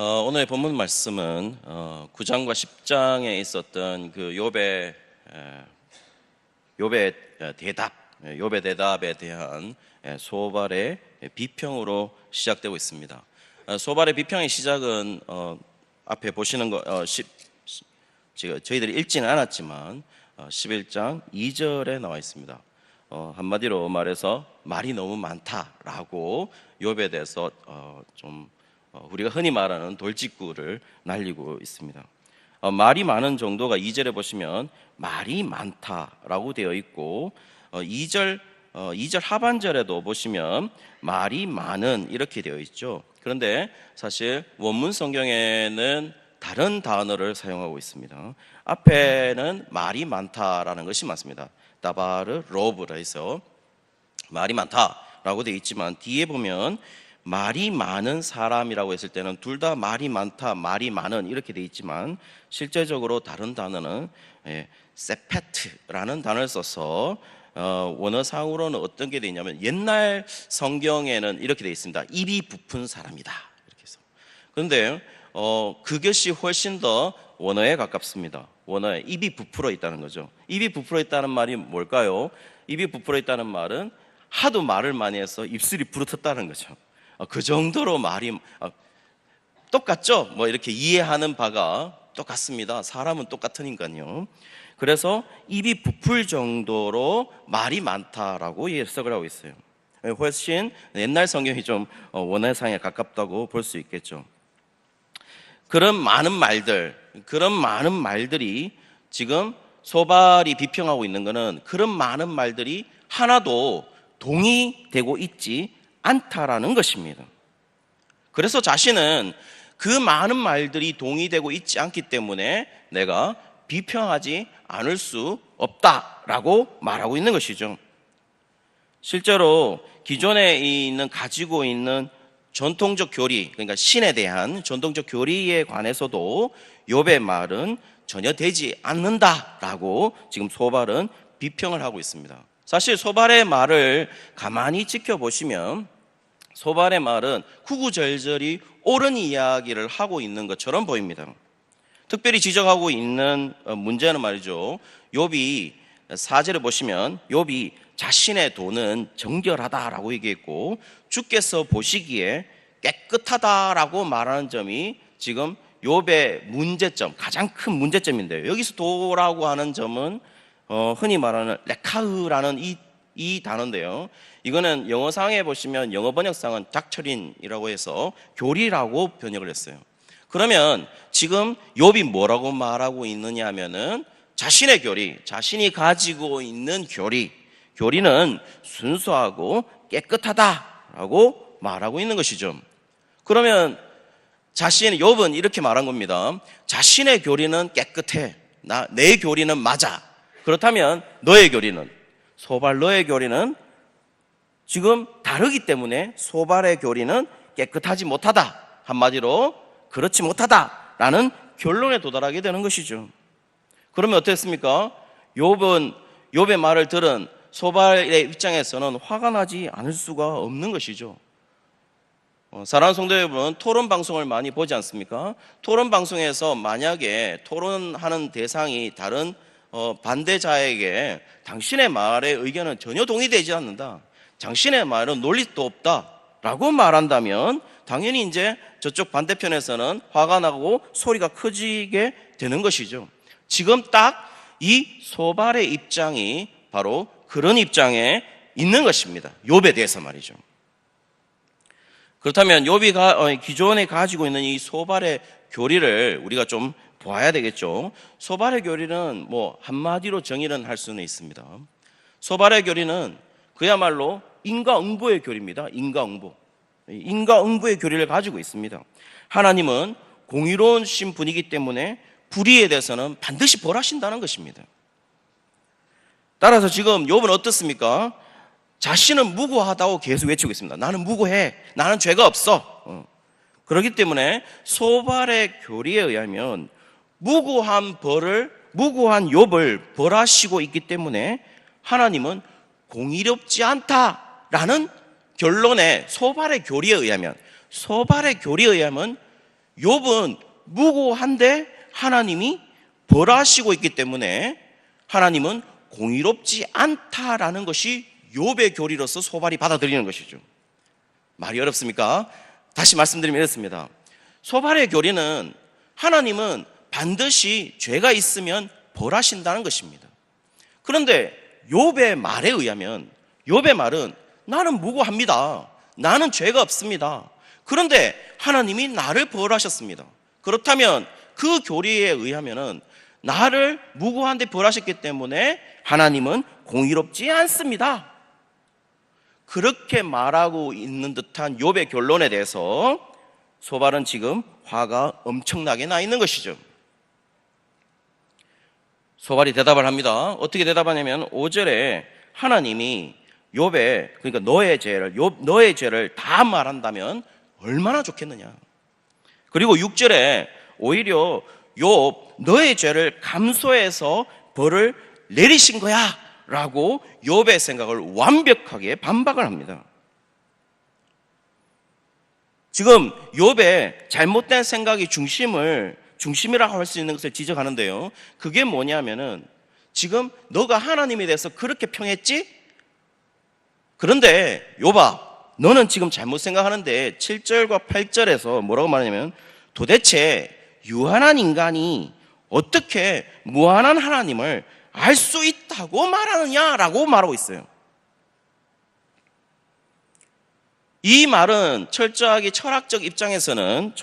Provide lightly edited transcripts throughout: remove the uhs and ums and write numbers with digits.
오늘의 본문 말씀은 9장과 10장에 있었던 그 욥의 대답에 대한 소발의 비평으로 시작되고 있습니다. 소발의 비평의 시작은 앞에 보시는 거 저희들이 읽지는 않았지만 11장 2절에 나와 있습니다. 한마디로 말해서 말이 너무 많다라고 욥에 대해서 우리가 흔히 말하는 돌직구를 날리고 있습니다. 말이 많은 정도가 2절에 보시면 말이 많다라고 되어 있고 2절 하반절에도 보시면 말이 많은 이렇게 되어 있죠. 그런데 사실 원문 성경에는 다른 단어를 사용하고 있습니다. 앞에는 말이 많다라는 것이 맞습니다. 다바르 로브라 해서 말이 많다라고 되어 있지만 뒤에 보면 말이 많은 사람이라고 했을 때는 둘 다 말이 많다, 말이 많은 이렇게 되어 있지만 실제적으로 다른 단어는 세페트라는 단어를 써서 원어상으로는 어떤 게 되어 있냐면 옛날 성경에는 이렇게 되어 있습니다. 입이 부푼 사람이다 이렇게 해서. 그런데 그것이 훨씬 더 원어에 가깝습니다. 원어에 입이 부풀어 있다는 거죠. 입이 부풀어 있다는 말이 뭘까요? 입이 부풀어 있다는 말은 하도 말을 많이 해서 입술이 부르텄다는 거죠. 그 정도로 말이 똑같죠? 이렇게 이해하는 바가 똑같습니다. 사람은 똑같으니까요. 그래서 입이 부풀 정도로 말이 많다라고 해석을 하고 있어요. 훨씬 옛날 성경이 좀 원어상에 가깝다고 볼 수 있겠죠. 그런 많은 말들이 지금 소발이 비평하고 있는 것은 그런 많은 말들이 하나도 동의되고 있지 않다라는 것입니다. 그래서 자신은 그 많은 말들이 동의되고 있지 않기 때문에 내가 비평하지 않을 수 없다라고 말하고 있는 것이죠. 실제로 기존에 가지고 있는 전통적 교리, 그러니까 신에 대한 전통적 교리에 관해서도 욥의 말은 전혀 되지 않는다라고 지금 소발은 비평을 하고 있습니다. 사실 소발의 말을 가만히 지켜보시면 소발의 말은 구구절절히 옳은 이야기를 하고 있는 것처럼 보입니다. 특별히 지적하고 있는 문제는 말이죠. 욥이 4절에 보시면 욥이 자신의 돈은 정결하다라고 얘기했고 주께서 보시기에 깨끗하다라고 말하는 점이 지금 욥의 문제점, 가장 큰 문제점인데요. 여기서 도라고 하는 점은 흔히 말하는 레카흐라는 이 단어인데요. 이거는 영어상에 보시면 영어 번역상은 닥처린이라고 해서 교리라고 번역을 했어요. 그러면 지금 욥이 뭐라고 말하고 있느냐 하면은 자신의 교리, 자신이 가지고 있는 교리는 순수하고 깨끗하다라고 말하고 있는 것이죠. 그러면 욥은 이렇게 말한 겁니다. 자신의 교리는 깨끗해. 내 교리는 맞아. 그렇다면 너의 교리는, 너의 교리는 지금 다르기 때문에 소발의 교리는 깨끗하지 못하다. 한마디로 그렇지 못하다라는 결론에 도달하게 되는 것이죠. 그러면 어땠습니까? 욥의 말을 들은 소발의 입장에서는 화가 나지 않을 수가 없는 것이죠. 사랑하는 성도 여러분, 토론 방송을 많이 보지 않습니까? 토론 방송에서 만약에 토론하는 대상이 다른 반대자에게 당신의 말의 의견은 전혀 동의되지 않는다, 당신의 말은 논리도 없다라고 말한다면 당연히 이제 저쪽 반대편에서는 화가 나고 소리가 커지게 되는 것이죠. 지금 딱 이 소발의 입장이 바로 그런 입장에 있는 것입니다. 욥에 대해서 말이죠. 그렇다면 욥이 기존에 가지고 있는 이 소발의 교리를 우리가 좀 보아야 되겠죠. 소발의 교리는 한마디로 정의를 할 수는 있습니다. 소발의 교리는 그야말로 인과응보의 교리입니다. 인과응보의 교리를 가지고 있습니다. 하나님은 공의로우신 분이기 때문에 불의에 대해서는 반드시 벌하신다는 것입니다. 따라서 지금 욥은 어떻습니까? 자신은 무고하다고 계속 외치고 있습니다. 나는 무고해. 나는 죄가 없어. 그렇기 때문에 소발의 교리에 의하면 무고한 욥을 벌하시고 있기 때문에 하나님은 공의롭지 않다라는 결론에 소발의 교리에 의하면 욥은 무고한데 하나님이 벌하시고 있기 때문에 하나님은 공의롭지 않다라는 것이 욥의 교리로서 소발이 받아들이는 것이죠. 말이 어렵습니까? 다시 말씀드리면 이렇습니다. 소발의 교리는 하나님은 반드시 죄가 있으면 벌하신다는 것입니다. 그런데 욥의 말에 의하면, 욥의 말은 나는 무고합니다. 나는 죄가 없습니다. 그런데 하나님이 나를 벌하셨습니다. 그렇다면 그 교리에 의하면은 나를 무고한데 벌하셨기 때문에 하나님은 공의롭지 않습니다. 그렇게 말하고 있는 듯한 욥의 결론에 대해서 소발은 지금 화가 엄청나게 나 있는 것이죠. 소발이 대답을 합니다. 어떻게 대답하냐면 5절에 하나님이 욥의, 그러니까 너의 죄를 다 말한다면 얼마나 좋겠느냐. 그리고 6절에 오히려 욥 너의 죄를 감수해서 벌을 내리신 거야 라고 욥의 생각을 완벽하게 반박을 합니다. 지금 욥의 잘못된 생각이 중심이라고 할 수 있는 것을 지적하는데요. 그게 뭐냐면은 지금 너가 하나님에 대해서 그렇게 평했지? 그런데 욥아, 너는 지금 잘못 생각하는데 7절과 8절에서 뭐라고 말하냐면 도대체 유한한 인간이 어떻게 무한한 하나님을 알 수 있다고 말하느냐라고 말하고 있어요. 이 말은 철저하게 철학에서는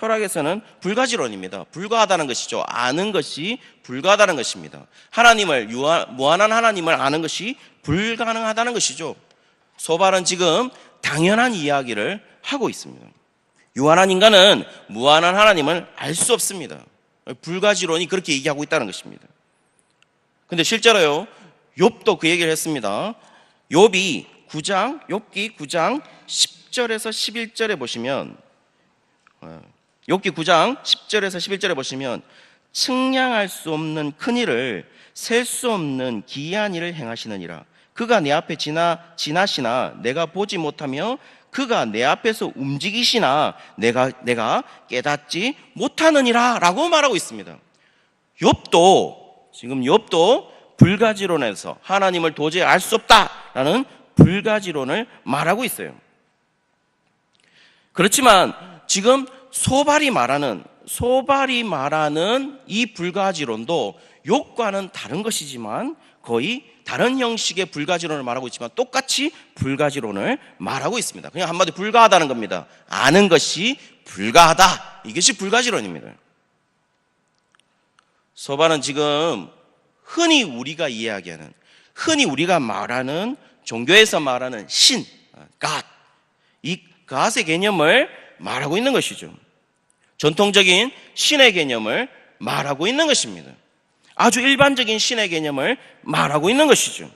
불가지론입니다. 불가하다는 것이죠. 아는 것이 불가하다는 것입니다. 하나님을, 무한한 하나님을 아는 것이 불가능하다는 것이죠. 소발은 지금 당연한 이야기를 하고 있습니다. 유한한 인간은 무한한 하나님을 알 수 없습니다. 불가지론이 그렇게 얘기하고 있다는 것입니다. 근데 실제로요, 욥도 그 얘기를 했습니다. 욥기 9장 10절에서 11절에 보시면, 욥기 9장 10절에서 11절에 보시면 측량할 수 없는 큰 일을 셀 수 없는 기이한 일을 행하시느니라. 그가 내 앞에 지나시나 내가 보지 못하며 그가 내 앞에서 움직이시나 내가 깨닫지 못하느니라 라고 말하고 있습니다. 욥도 불가지론에서 하나님을 도저히 알 수 없다라는 불가지론을 말하고 있어요. 그렇지만 지금 소발이 말하는 이 불가지론도 욥과는 다른 것이지만 거의 다른 형식의 불가지론을 말하고 있지만 똑같이 불가지론을 말하고 있습니다. 그냥 한마디 불가하다는 겁니다. 아는 것이 불가하다. 이것이 불가지론입니다. 소발은 지금 흔히 우리가 말하는 종교에서 말하는 신, God, 이 God의 개념을 말하고 있는 것이죠. 전통적인 신의 개념을 말하고 있는 것입니다. 아주 일반적인 신의 개념을 말하고 있는 것이죠.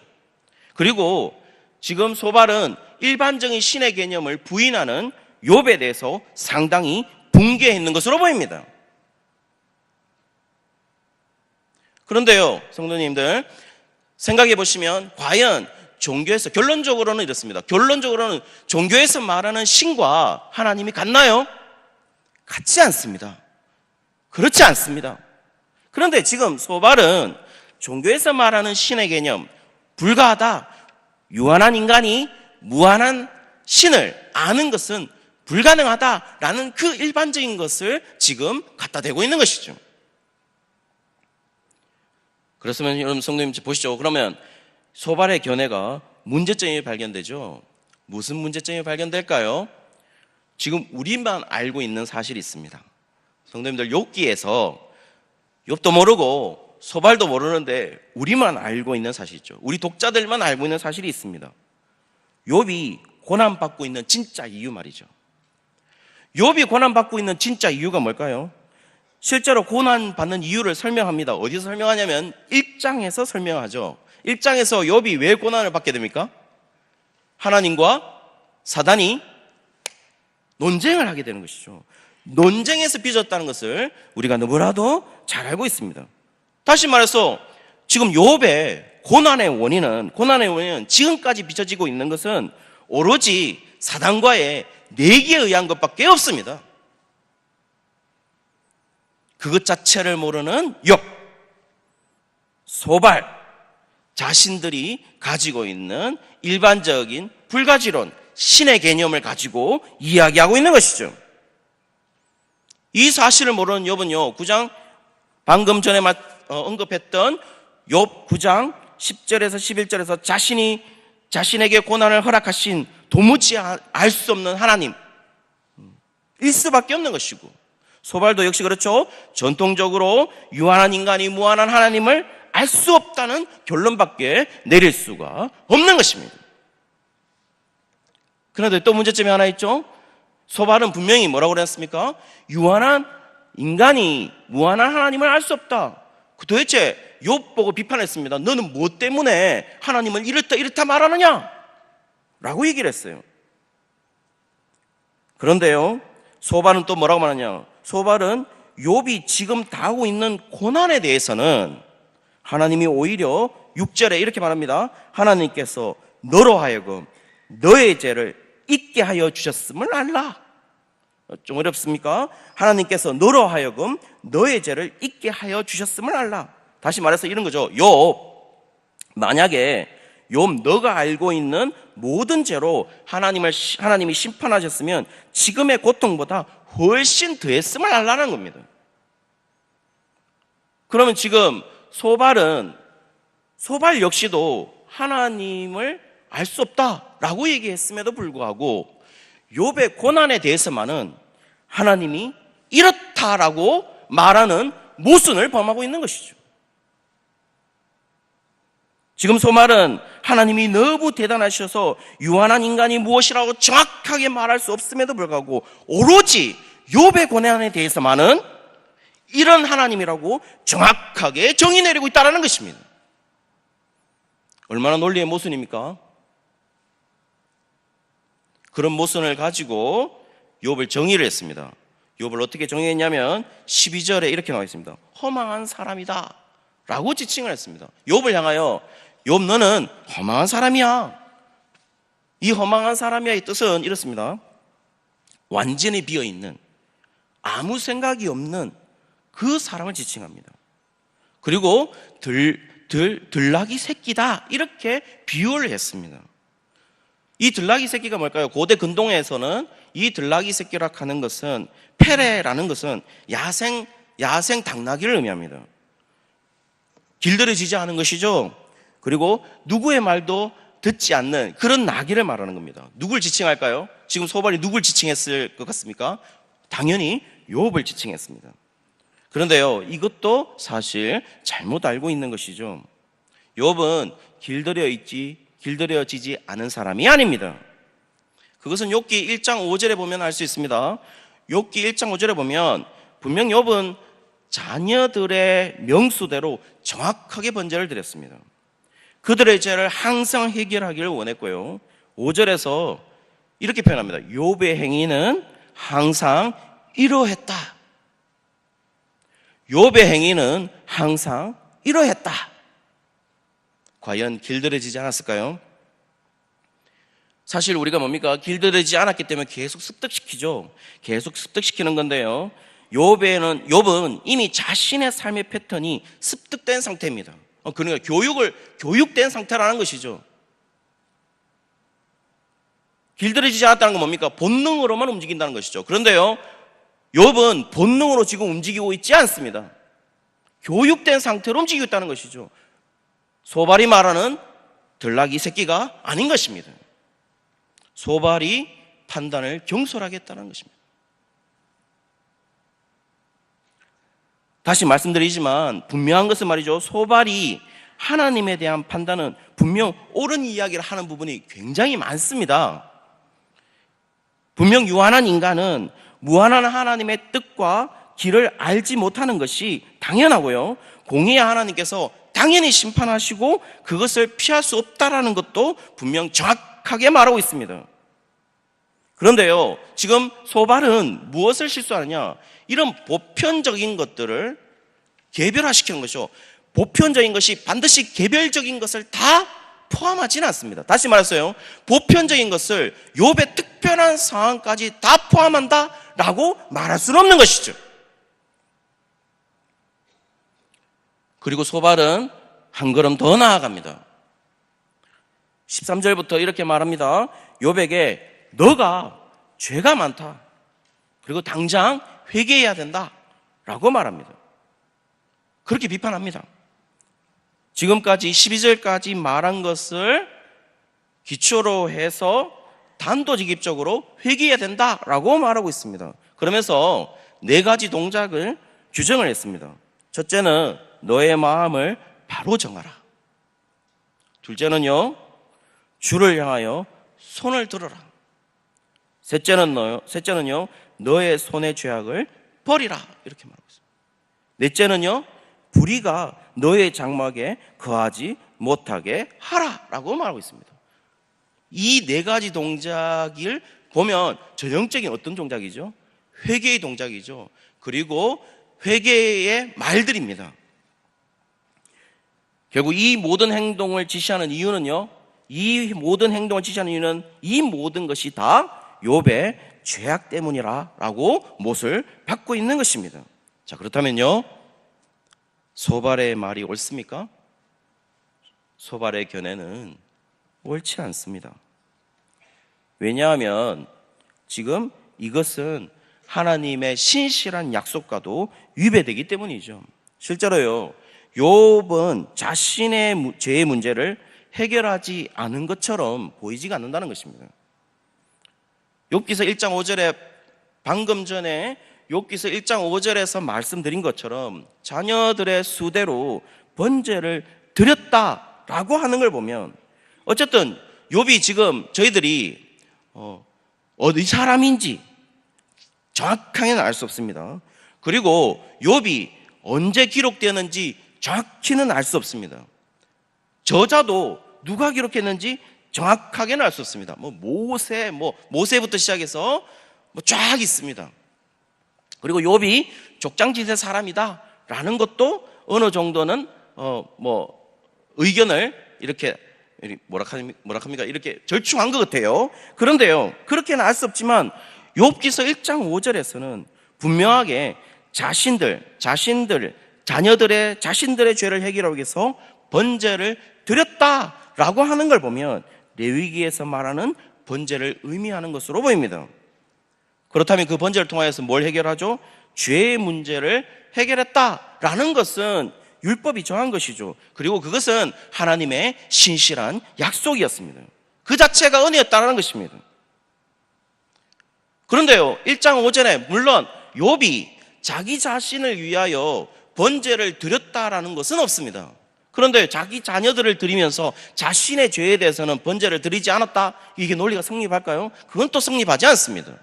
그리고 지금 소발은 일반적인 신의 개념을 부인하는 욥에 대해서 상당히 붕괴해 있는 것으로 보입니다. 그런데요, 성도님들, 생각해 보시면 과연 결론적으로는 이렇습니다. 결론적으로는 종교에서 말하는 신과 하나님이 같나요? 같지 않습니다. 그렇지 않습니다. 그런데 지금 소발은 종교에서 말하는 신의 개념, 불가하다, 유한한 인간이 무한한 신을 아는 것은 불가능하다라는 그 일반적인 것을 지금 갖다 대고 있는 것이죠. 그렇으면 여러분 성도님 보시죠. 그러면 소발의 견해가 문제점이 발견되죠. 무슨 문제점이 발견될까요? 지금 우리만 알고 있는 사실이 있습니다. 성도님들, 욥도 모르고 소발도 모르는데 우리만 알고 있는 사실이 있죠. 우리 독자들만 알고 있는 사실이 있습니다. 욥이 고난받고 있는 진짜 이유 말이죠. 욥이 고난받고 있는 진짜 이유가 뭘까요? 실제로 고난받는 이유를 설명합니다. 어디서 설명하냐면 1장에서 설명하죠. 1장에서 욥이 왜 고난을 받게 됩니까? 하나님과 사단이 논쟁을 하게 되는 것이죠. 논쟁에서 빚었다는 것을 우리가 너무나도 잘 알고 있습니다. 다시 말해서 지금 욥의 고난의 원인은 지금까지 빚어지고 있는 것은 오로지 사단과의 내기에 의한 것밖에 없습니다. 그것 자체를 모르는 욥, 소발, 자신들이 가지고 있는 일반적인 불가지론, 신의 개념을 가지고 이야기하고 있는 것이죠. 이 사실을 모르는 욥은요, 9장 방금 전에 언급했던 욥 9장 10절에서 11절에서 자신에게 고난을 허락하신 도무지 알 수 없는 하나님 일 수밖에 없는 것이고, 소발도 역시 그렇죠. 전통적으로 유한한 인간이 무한한 하나님을 알 수 없다는 결론밖에 내릴 수가 없는 것입니다. 그런데 또 문제점이 하나 있죠. 소발은 분명히 뭐라고 그랬습니까? 유한한 인간이 무한한 하나님을 알 수 없다. 도대체 욥 보고 비판했습니다. 너는 뭐 때문에 하나님을 이렇다 말하느냐? 라고 얘기를 했어요. 그런데요, 소발은 또 뭐라고 말하냐? 소발은 욥이 지금 당하고 있는 고난에 대해서는 하나님이 오히려 6절에 이렇게 말합니다. 하나님께서 너로 하여금 너의 죄를 잊게 하여 주셨음을 알라. 좀 어렵습니까? 하나님께서 너로 하여금 너의 죄를 잊게 하여 주셨음을 알라. 다시 말해서 이런 거죠. 욥, 만약에 욥 너가 알고 있는 모든 죄로 하나님이 심판하셨으면 지금의 고통보다 훨씬 더했음을 알라는 겁니다. 그러면 지금 소발 역시도 하나님을 알 수 없다라고 얘기했음에도 불구하고 욥의 고난에 대해서만은 하나님이 이렇다라고 말하는 모순을 범하고 있는 것이죠. 지금 소말은 하나님이 너무 대단하셔서 유한한 인간이 무엇이라고 정확하게 말할 수 없음에도 불구하고 오로지 욥의 고난에 대해서만은 이런 하나님이라고 정확하게 정의 내리고 있다는 것입니다. 얼마나 논리의 모순입니까? 그런 모순을 가지고 욥을 정의를 했습니다. 욥을 어떻게 정의했냐면 12절에 이렇게 나와 있습니다. 허망한 사람이다 라고 지칭을 했습니다. 욥을 향하여 욥 너는 허망한 사람이야. 이 허망한 사람이야의 뜻은 이렇습니다. 완전히 비어있는, 아무 생각이 없는 그 사람을 지칭합니다. 그리고 들나귀 새끼다 이렇게 비유를 했습니다. 이 들나귀 새끼가 뭘까요? 고대 근동에서는 이 들나귀 새끼라 하는 것은 페레라는 것은 야생 당나귀를 의미합니다. 길들여지지 않은 것이죠. 그리고 누구의 말도 듣지 않는 그런 나귀를 말하는 겁니다. 누굴 지칭할까요? 지금 소발이 누굴 지칭했을 것 같습니까? 당연히 욥을 지칭했습니다. 그런데요, 이것도 사실 잘못 알고 있는 것이죠. 욥은 길들여지지 않은 사람이 아닙니다. 그것은 욥기 1장 5절에 보면 알 수 있습니다. 욥기 1장 5절에 보면 분명 욥은 자녀들의 명수대로 정확하게 번제를 드렸습니다. 그들의 죄를 항상 해결하기를 원했고요. 5절에서 이렇게 표현합니다. 욥의 행위는 항상 이러했다. 욥의 행위는 항상 이러했다. 과연 길들여지지 않았을까요? 사실 우리가 뭡니까? 길들여지지 않았기 때문에 계속 습득시키죠. 계속 습득시키는 건데요. 욥은 이미 자신의 삶의 패턴이 습득된 상태입니다. 그러니까 교육된 상태라는 것이죠. 길들여지지 않았다는 건 뭡니까? 본능으로만 움직인다는 것이죠. 그런데요, 욥은 본능으로 지금 움직이고 있지 않습니다. 교육된 상태로 움직이고 있다는 것이죠. 소발이 말하는 들나귀 새끼가 아닌 것입니다. 소발이 판단을 경솔하게 했다는 것입니다. 다시 말씀드리지만 분명한 것은 말이죠. 소발이 하나님에 대한 판단은 분명 옳은 이야기를 하는 부분이 굉장히 많습니다. 분명 유한한 인간은 무한한 하나님의 뜻과 길을 알지 못하는 것이 당연하고요. 공의의 하나님께서 당연히 심판하시고 그것을 피할 수 없다라는 것도 분명 정확하게 말하고 있습니다. 그런데요, 지금 소발은 무엇을 실수하느냐? 이런 보편적인 것들을 개별화시키는 것이죠. 보편적인 것이 반드시 개별적인 것을 다 포함하지는 않습니다. 다시 말해서요, 보편적인 것을 욥의 특별한 상황까지 다 포함한다라고 말할 수는 없는 것이죠. 그리고 소발은 한 걸음 더 나아갑니다. 13절부터 이렇게 말합니다. 욥에게 너가 죄가 많다. 그리고 당장 회개해야 된다. 라고 말합니다. 그렇게 비판합니다. 지금까지 12절까지 말한 것을 기초로 해서 단도직입적으로 회개해야 된다라고 말하고 있습니다. 그러면서 4가지 동작을 규정을 했습니다. 첫째는 너의 마음을 바로 정하라. 둘째는요, 주를 향하여 손을 들어라. 셋째는요, 너의 손의 죄악을 버리라. 이렇게 말하고 있습니다. 넷째는요, 불의가 너의 장막에 거하지 못하게 하라라고 말하고 있습니다. 이 4가지 동작을 보면 전형적인 어떤 동작이죠? 회개의 동작이죠. 그리고 회개의 말들입니다. 결국 이 모든 행동을 지시하는 이유는요, 이 모든 것이 다 욥의 죄악 때문이라고 못을 받고 있는 것입니다. 자, 그렇다면요, 소발의 말이 옳습니까? 소발의 견해는 옳지 않습니다. 왜냐하면 지금 이것은 하나님의 신실한 약속과도 위배되기 때문이죠. 실제로요, 욥은 자신의 죄의 문제를 해결하지 않은 것처럼 보이지가 않는다는 것입니다. 욥기서 1장 5절에 방금 전에 욥기서 1장 5절에서 말씀드린 것처럼 자녀들의 수대로 번제를 드렸다라고 하는 걸 보면 어쨌든 욥이 지금 저희들이 어디 사람인지 정확하게는 알 수 없습니다. 그리고 욥이 언제 기록되었는지 정확히는 알 수 없습니다. 저자도 누가 기록했는지 정확하게는 알 수 없습니다. 모세부터 시작해서 쫙 있습니다. 그리고 욥이 족장지대 사람이다라는 것도 어느 정도는 의견을 이렇게 이렇게 절충한 것 같아요. 그런데요, 그렇게는 알 수 없지만 욥기서 1장 5절에서는 분명하게 자신들의 죄를 해결하기 위해서 번제를 드렸다라고 하는 걸 보면 레위기에서 말하는 번제를 의미하는 것으로 보입니다. 그렇다면 그 번제를 통하여서 뭘 해결하죠? 죄의 문제를 해결했다라는 것은 율법이 정한 것이죠. 그리고 그것은 하나님의 신실한 약속이었습니다. 그 자체가 은혜였다는 것입니다. 그런데요, 1장 5절에 물론 욥이 자기 자신을 위하여 번제를 드렸다라는 것은 없습니다. 그런데 자기 자녀들을 드리면서 자신의 죄에 대해서는 번제를 드리지 않았다, 이게 논리가 성립할까요? 그건 또 성립하지 않습니다.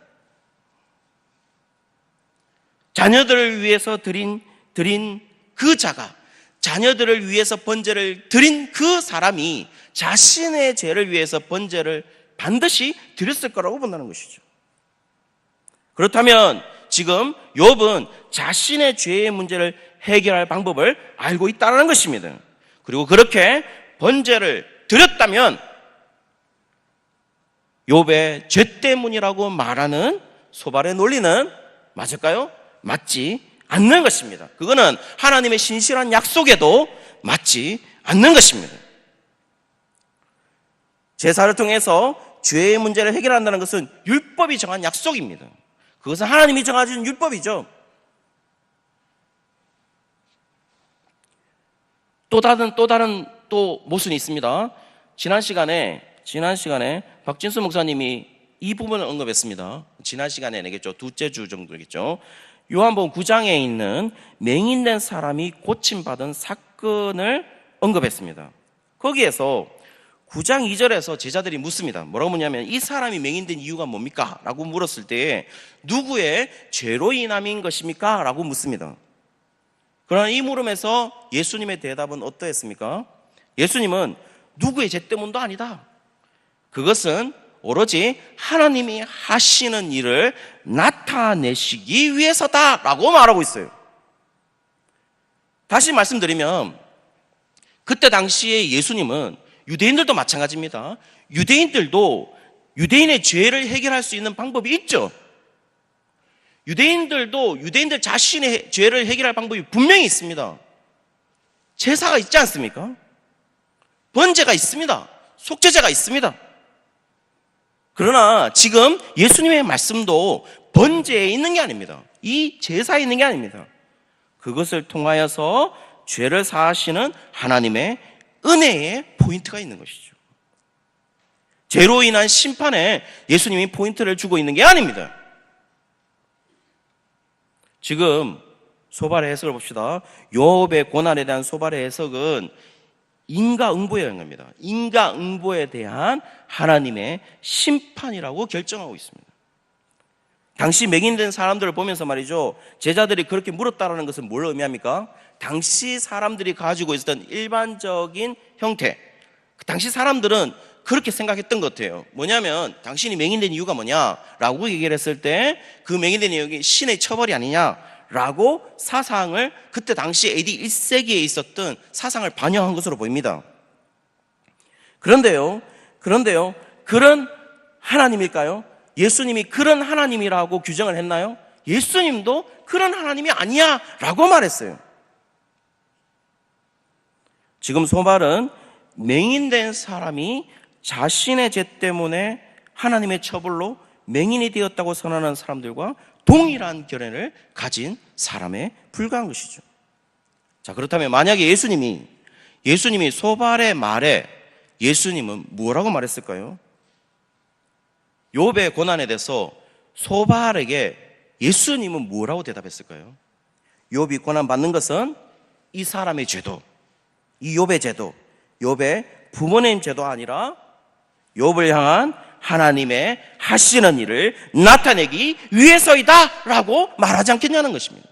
자녀들을 위해서 드린 그 자가, 자녀들을 위해서 번제를 드린 그 사람이 자신의 죄를 위해서 번제를 반드시 드렸을 거라고 본다는 것이죠. 그렇다면 지금 욥은 자신의 죄의 문제를 해결할 방법을 알고 있다는 것입니다. 그리고 그렇게 번제를 드렸다면 욥의 죄 때문이라고 말하는 소발의 논리는 맞을까요? 맞지 않는 것입니다. 그거는 하나님의 신실한 약속에도 맞지 않는 것입니다. 제사를 통해서 죄의 문제를 해결한다는 것은 율법이 정한 약속입니다. 그것은 하나님이 정해준 율법이죠. 또 다른 모순이 있습니다. 지난 시간에 박진수 목사님이 이 부분을 언급했습니다. 지난 시간에 내겠죠. 둘째 주 정도겠죠. 요한복음 9장에 있는 맹인된 사람이 고침받은 사건을 언급했습니다. 거기에서 9장 2절에서 제자들이 묻습니다. 뭐라고 묻냐면 이 사람이 맹인된 이유가 뭡니까? 라고 물었을 때 누구의 죄로 인함인 것입니까? 라고 묻습니다. 그러나 이 물음에서 예수님의 대답은 어떠했습니까? 예수님은 누구의 죄 때문도 아니다. 그것은 오로지 하나님이 하시는 일을 나타내시기 위해서다라고 말하고 있어요. 다시 말씀드리면 그때 당시에 예수님은 유대인들도 마찬가지입니다. 유대인들도 유대인의 죄를 해결할 수 있는 방법이 있죠. 유대인들 자신의 죄를 해결할 방법이 분명히 있습니다. 제사가 있지 않습니까? 번제가 있습니다. 속죄제가 있습니다. 그러나 지금 예수님의 말씀도 번제에 있는 게 아닙니다. 이 제사에 있는 게 아닙니다. 그것을 통하여서 죄를 사하시는 하나님의 은혜의 포인트가 있는 것이죠. 죄로 인한 심판에 예수님이 포인트를 주고 있는 게 아닙니다. 지금 소발의 해석을 봅시다. 욥의 고난에 대한 소발의 해석은 인과응보의 영역입니다. 인과응보에 대한 하나님의 심판이라고 결정하고 있습니다. 당시 맹인된 사람들을 보면서 말이죠, 제자들이 그렇게 물었다라는 것은 뭘 의미합니까? 당시 사람들이 가지고 있었던 일반적인 형태, 당시 사람들은 그렇게 생각했던 것 같아요. 뭐냐면 당신이 맹인된 이유가 뭐냐라고 얘기를 했을 때 그 맹인된 이유가 신의 처벌이 아니냐라고 사상을, 그때 당시 AD 1세기에 있었던 사상을 반영한 것으로 보입니다. 그런데요, 그런 하나님일까요? 예수님이 그런 하나님이라고 규정을 했나요? 예수님도 그런 하나님이 아니야 라고 말했어요. 지금 소발은 맹인된 사람이 자신의 죄 때문에 하나님의 처벌로 맹인이 되었다고 선언하는 사람들과 동일한 견해를 가진 사람에 불과한 것이죠. 자, 그렇다면 만약에 예수님이 소발의 말에 예수님은 뭐라고 말했을까요? 욥의 고난에 대해서 소발에게 예수님은 뭐라고 대답했을까요? 욥이 고난받는 것은 이 사람의 죄도, 이 욥의 죄도, 욥의 부모님 죄도 아니라 욥을 향한 하나님의 하시는 일을 나타내기 위해서이다 라고 말하지 않겠냐는 것입니다.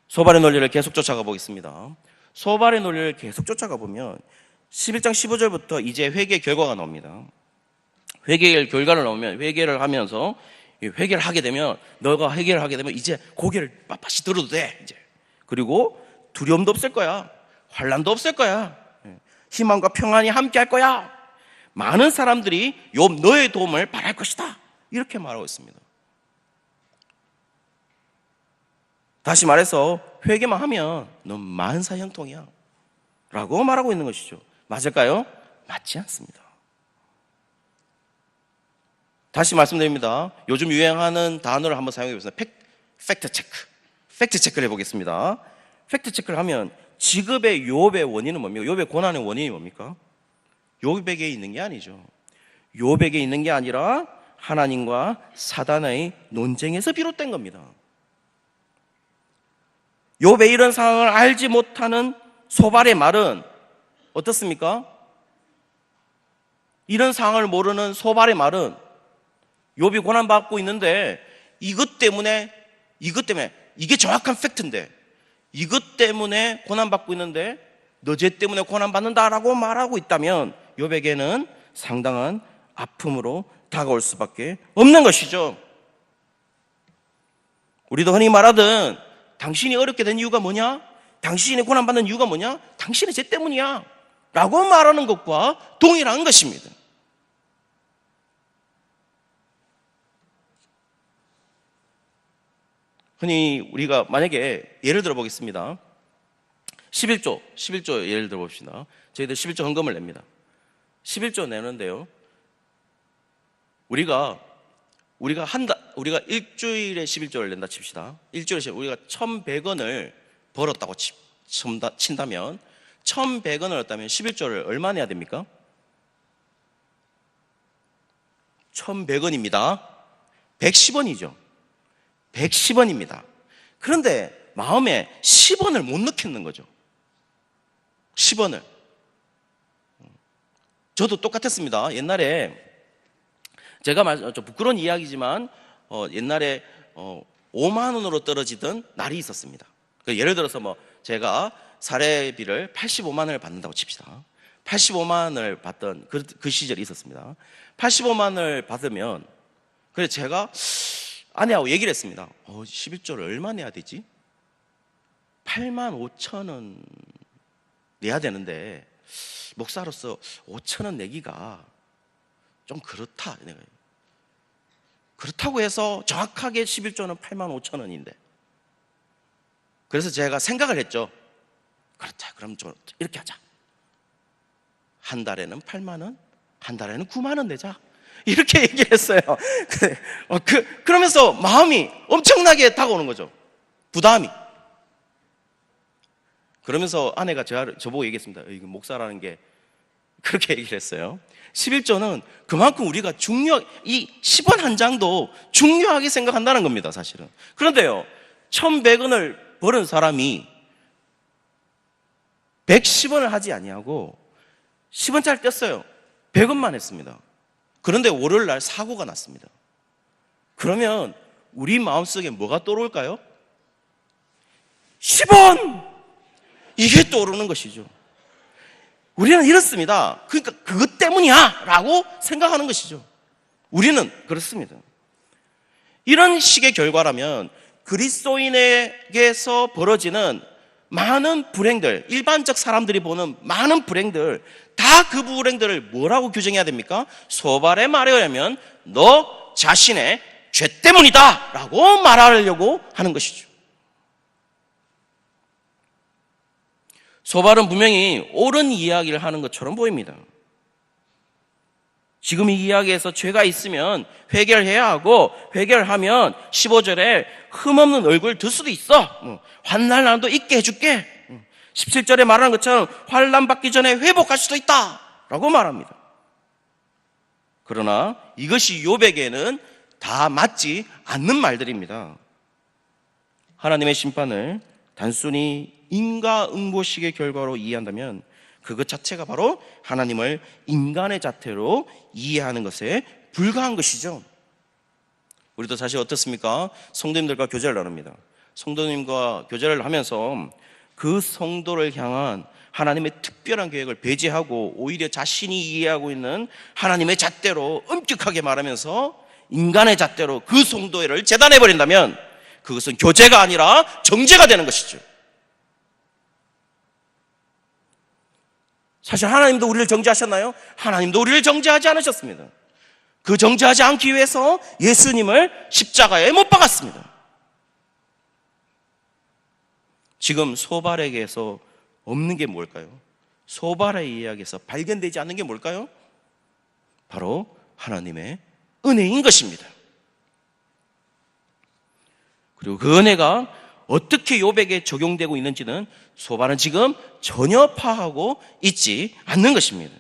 소발의 논리를 계속 쫓아가 보겠습니다. 소발의 논리를 계속 쫓아가 보면 11장 15절부터 이제 회개 결과가 나옵니다. 회개 결과를 나오면 회개를 하면서, 회개를 하게 되면, 너가 회개를 하게 되면 이제 고개를 빳빳이 들어도 돼. 이제. 그리고 두려움도 없을 거야. 환난도 없을 거야. 희망과 평안이 함께 할 거야. 많은 사람들이 욥 너의 도움을 바랄 것이다. 이렇게 말하고 있습니다. 다시 말해서 회개만 하면 넌 만사 형통이야 라고 말하고 있는 것이죠. 맞을까요? 맞지 않습니다. 다시 말씀드립니다. 요즘 유행하는 단어를 한번 사용해 보겠습니다. 팩트 체크를 해보겠습니다. 팩트 체크를 하면 지급의 욥의 원인은 뭡니까? 욥의 고난의 원인이 뭡니까? 욥에게 있는 게 아니죠. 욥에게 있는 게 아니라 하나님과 사단의 논쟁에서 비롯된 겁니다. 욥의 이런 상황을 알지 못하는 소발의 말은 어떻습니까? 이런 상황을 모르는 소발의 말은 욥이 고난받고 있는데 이것 때문에 이게 정확한 팩트인데 이것 때문에 고난받고 있는데 너 죄 때문에 고난받는다라고 말하고 있다면 욥에게는 상당한 아픔으로 다가올 수밖에 없는 것이죠. 우리도 흔히 말하든 당신이 어렵게 된 이유가 뭐냐? 당신이 고난받는 이유가 뭐냐? 당신의 죄 때문이야 라고 말하는 것과 동일한 것입니다. 흔히 우리가 만약에 예를 들어 보겠습니다. 11조 예를 들어 봅시다. 저희들 11조 헌금을 냅니다. 11조 내는데요, 우리가 일주일에 11조를 낸다 칩시다. 일주일에 우리가 1,100원을 벌었다고 친다면 1,100원을 얻다면 11조를 얼마 내야 됩니까? 1,100원입니다. 110원이죠. 110원입니다. 그런데 마음에 10원을 못 넣겠는 거죠. 10원을. 저도 똑같았습니다. 옛날에 제가 좀 부끄러운 이야기지만 옛날에 5만 원으로 떨어지던 날이 있었습니다. 예를 들어서 제가 사례비를 85만 원을 받는다고 칩시다. 85만 원을 받던 그 시절이 있었습니다. 85만 원을 받으면 그래서 제가 아내하고 얘기를 했습니다. 11조를 얼마 내야 되지? 8만 5천 원 내야 되는데 목사로서 5천 원 내기가 좀 그렇다. 그렇다고 해서 정확하게 11조는 8만 5천 원인데. 그래서 제가 생각을 했죠. 그렇다, 그럼 좀 이렇게 하자. 한 달에는 8만 원, 한 달에는 9만 원 내자. 이렇게 얘기를 했어요. 그러면서 마음이 엄청나게 다가오는 거죠. 부담이. 그러면서 아내가 저보고 얘기했습니다. 이거 목사라는 게 그렇게 얘기를 했어요. 11조는 그만큼 우리가 이 10원 한 장도 중요하게 생각한다는 겁니다, 사실은. 그런데요, 1,100원을 버는 사람이 110원을 하지 아니하고 10원짜리 뗐어요. 100원만 했습니다. 그런데 월요일 날 사고가 났습니다. 그러면 우리 마음속에 뭐가 떠오를까요? 10원! 이게 떠오르는 것이죠. 우리는 이렇습니다. 그러니까 그것 때문이야 라고 생각하는 것이죠. 우리는 그렇습니다. 이런 식의 결과라면 그리스도인에게서 벌어지는 많은 불행들, 일반적 사람들이 보는 많은 불행들, 다 그 불행들을 뭐라고 규정해야 됩니까? 소발의 말에 의하면 너 자신의 죄 때문이다 라고 말하려고 하는 것이죠. 소발은 분명히 옳은 이야기를 하는 것처럼 보입니다. 지금 이 이야기에서 죄가 있으면 회개해야 하고, 회개하면 15절에 흠없는 얼굴 들 수도 있어. 환난 날도 있게 해줄게. 17절에 말하는 것처럼 환난 받기 전에 회복할 수도 있다 라고 말합니다. 그러나 이것이 욥에게는 다 맞지 않는 말들입니다. 하나님의 심판을 단순히 인과응보식의 결과로 이해한다면 그것 자체가 바로 하나님을 인간의 자태로 이해하는 것에 불과한 것이죠. 우리도 사실 어떻습니까? 성도님들과 교제를 나눕니다. 성도님과 교제를 하면서 그 성도를 향한 하나님의 특별한 계획을 배제하고 오히려 자신이 이해하고 있는 하나님의 잣대로 엄격하게 말하면서 인간의 잣대로 그 성도를 재단해버린다면 그것은 교제가 아니라 정죄가 되는 것이죠. 사실 하나님도 우리를 정죄하셨나요? 하나님도 우리를 정죄하지 않으셨습니다. 그 정죄하지 않기 위해서 예수님을 십자가에 못 박았습니다. 지금 소발에게서 없는 게 뭘까요? 소발의 이야기에서 발견되지 않는 게 뭘까요? 바로 하나님의 은혜인 것입니다. 그리고 그 은혜가 어떻게 욥에게 적용되고 있는지는 소발은 지금 전혀 파악하고 있지 않는 것입니다.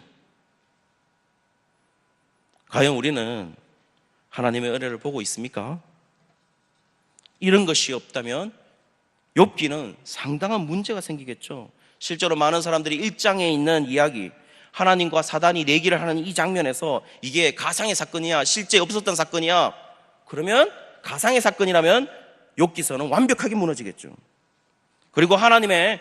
과연 우리는 하나님의 은혜를 보고 있습니까? 이런 것이 없다면 욥기는 상당한 문제가 생기겠죠. 실제로 많은 사람들이 1장에 있는 이야기, 하나님과 사단이 내기를 하는 이 장면에서 이게 가상의 사건이야, 실제 없었던 사건이야, 그러면 가상의 사건이라면 욥기서는 완벽하게 무너지겠죠. 그리고 하나님이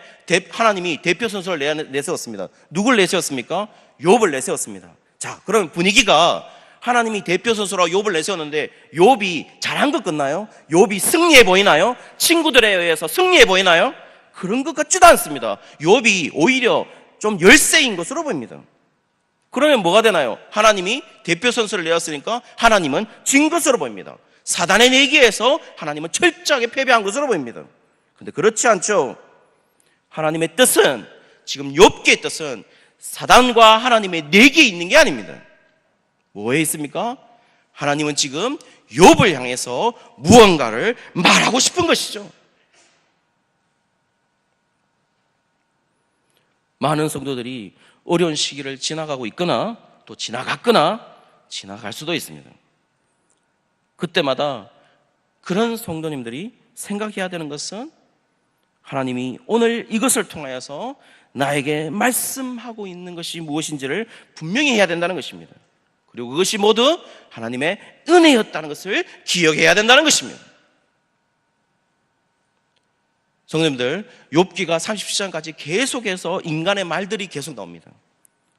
대표 선수를 내세웠습니다. 누굴 내세웠습니까? 욥을 내세웠습니다. 자, 그럼 분위기가 하나님이 대표 선수로 욥을 내세웠는데 욥이 잘한 것 같나요? 욥이 승리해 보이나요? 친구들에 의해서 승리해 보이나요? 그런 것 같지도 않습니다. 욥이 오히려 좀 열세인 것으로 보입니다. 그러면 뭐가 되나요? 하나님이 대표 선수를 내었으니까 하나님은 진 것으로 보입니다. 사단의 내기에서 하나님은 철저하게 패배한 것으로 보입니다. 그런데 그렇지 않죠. 하나님의 뜻은, 지금 욥기의 뜻은 사단과 하나님의 내기에 있는 게 아닙니다. 뭐에 있습니까? 하나님은 지금 욥을 향해서 무언가를 말하고 싶은 것이죠. 많은 성도들이 어려운 시기를 지나가고 있거나 또 지나갔거나 지나갈 수도 있습니다. 그때마다 그런 성도님들이 생각해야 되는 것은 하나님이 오늘 이것을 통하여서 나에게 말씀하고 있는 것이 무엇인지를 분명히 해야 된다는 것입니다. 그리고 그것이 모두 하나님의 은혜였다는 것을 기억해야 된다는 것입니다. 성도님들, 욥기가 37장까지 계속해서 인간의 말들이 계속 나옵니다.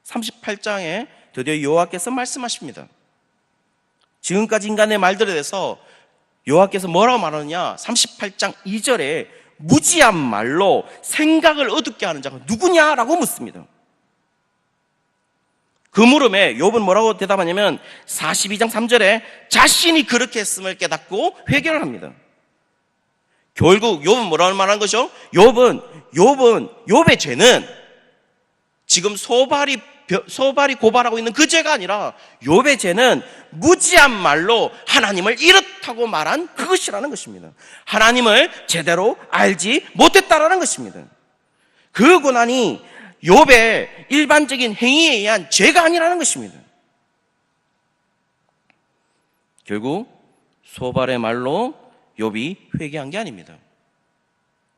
38장에 드디어 여호와께서 말씀하십니다. 지금까지 인간의 말들에 대해서 여호와께서 뭐라고 말하느냐? 38장 2절에 무지한 말로 생각을 어둡게 하는 자가 누구냐라고 묻습니다. 그 물음에 욥은 뭐라고 대답하냐면 42장 3절에 자신이 그렇게 했음을 깨닫고 회개를 합니다. 결국 욥은 뭐라고 말하는 거죠? 욥의 죄는 지금 소발이 고발하고 있는 그 죄가 아니라 욥의 죄는 무지한 말로 하나님을 이렇다고 말한 그것이라는 것입니다. 하나님을 제대로 알지 못했다라는 것입니다. 그 고난이 욥의 일반적인 행위에 의한 죄가 아니라는 것입니다. 결국 소발의 말로 욥이 회개한 게 아닙니다.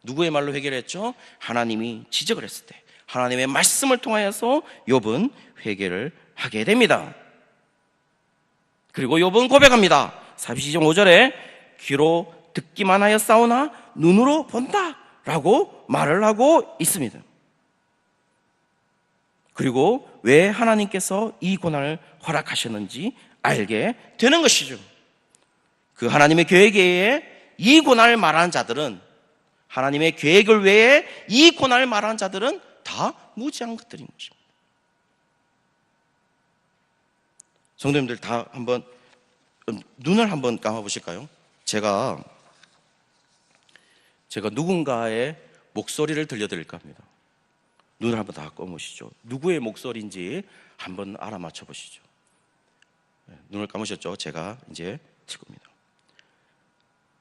누구의 말로 회개를 했죠? 하나님이 지적을 했을 때 하나님의 말씀을 통하여서 욥은 회개를 하게 됩니다. 그리고 욥은 고백합니다. 42장 5절에 귀로 듣기만 하여 싸우나 눈으로 본다 라고 말을 하고 있습니다. 그리고 왜 하나님께서 이 고난을 허락하셨는지 알게 되는 것이죠. 그 하나님의 계획에 의해 이 고난을 말하는 자들은, 하나님의 계획을 외에 이 고난을 말하는 자들은 다 무지한 것들인 것입니다. 성도님들 다 한번 눈을 한번 감아 보실까요? 제가 누군가의 목소리를 들려드릴까 합니다. 눈을 한번 다 감으시죠. 누구의 목소리인지 한번 알아맞혀 보시죠. 눈을 감으셨죠? 제가 이제 칠 겁니다.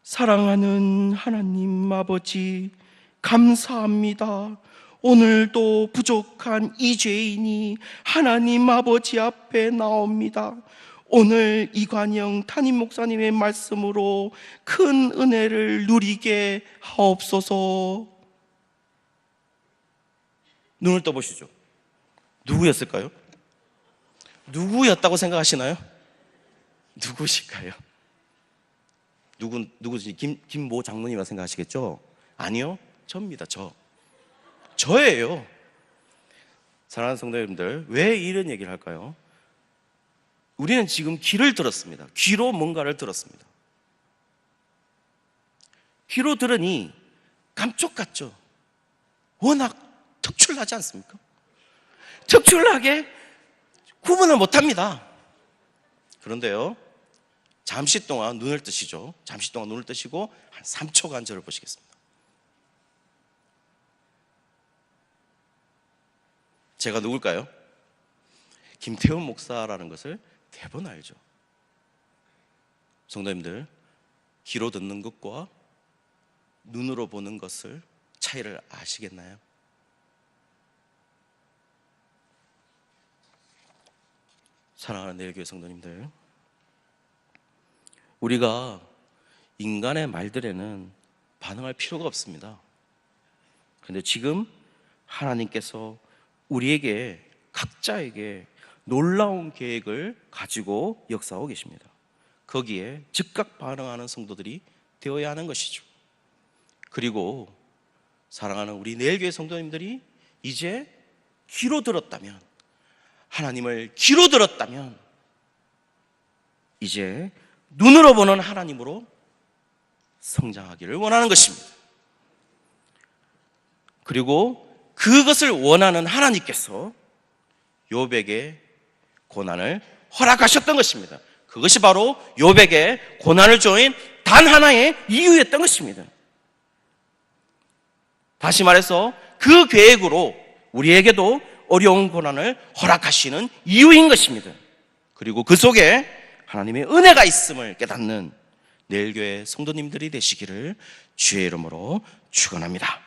사랑하는 하나님 아버지, 감사합니다. 오늘도 부족한 이 죄인이 하나님 아버지 앞에 나옵니다. 오늘 이관영 담임 목사님의 말씀으로 큰 은혜를 누리게 하옵소서. 눈을 떠보시죠. 누구였을까요? 누구였다고 생각하시나요? 누구실까요? 누구지? 김모 장로님이라 생각하시겠죠? 아니요, 저입니다. 저예요. 사랑하는 성도 여러분들, 왜 이런 얘기를 할까요? 우리는 지금 귀를 들었습니다. 귀로 뭔가를 들었습니다. 귀로 들으니 감쪽같죠? 워낙 특출나지 않습니까? 특출나게 구분을 못합니다. 그런데요, 잠시 동안 눈을 뜨시죠. 잠시 동안 눈을 뜨시고 한 3초간 저를 보시겠습니다. 제가 누굴까요? 김태훈 목사라는 것을 대부분 알죠. 성도님들, 귀로 듣는 것과 눈으로 보는 것을 차이를 아시겠나요? 사랑하는 내일교회 성도님들, 우리가 인간의 말들에는 반응할 필요가 없습니다. 그런데 지금 하나님께서 우리에게, 각자에게 놀라운 계획을 가지고 역사하고 계십니다. 거기에 즉각 반응하는 성도들이 되어야 하는 것이죠. 그리고 사랑하는 우리 내일교회 성도님들이 이제 귀로 들었다면, 하나님을 귀로 들었다면 이제 눈으로 보는 하나님으로 성장하기를 원하는 것입니다. 그리고 그것을 원하는 하나님께서 욥에게 고난을 허락하셨던 것입니다. 그것이 바로 욥에게 고난을 주인 단 하나의 이유였던 것입니다. 다시 말해서 그 계획으로 우리에게도 어려운 고난을 허락하시는 이유인 것입니다. 그리고 그 속에 하나님의 은혜가 있음을 깨닫는 내일교회 성도님들이 되시기를 주의 이름으로 축원합니다.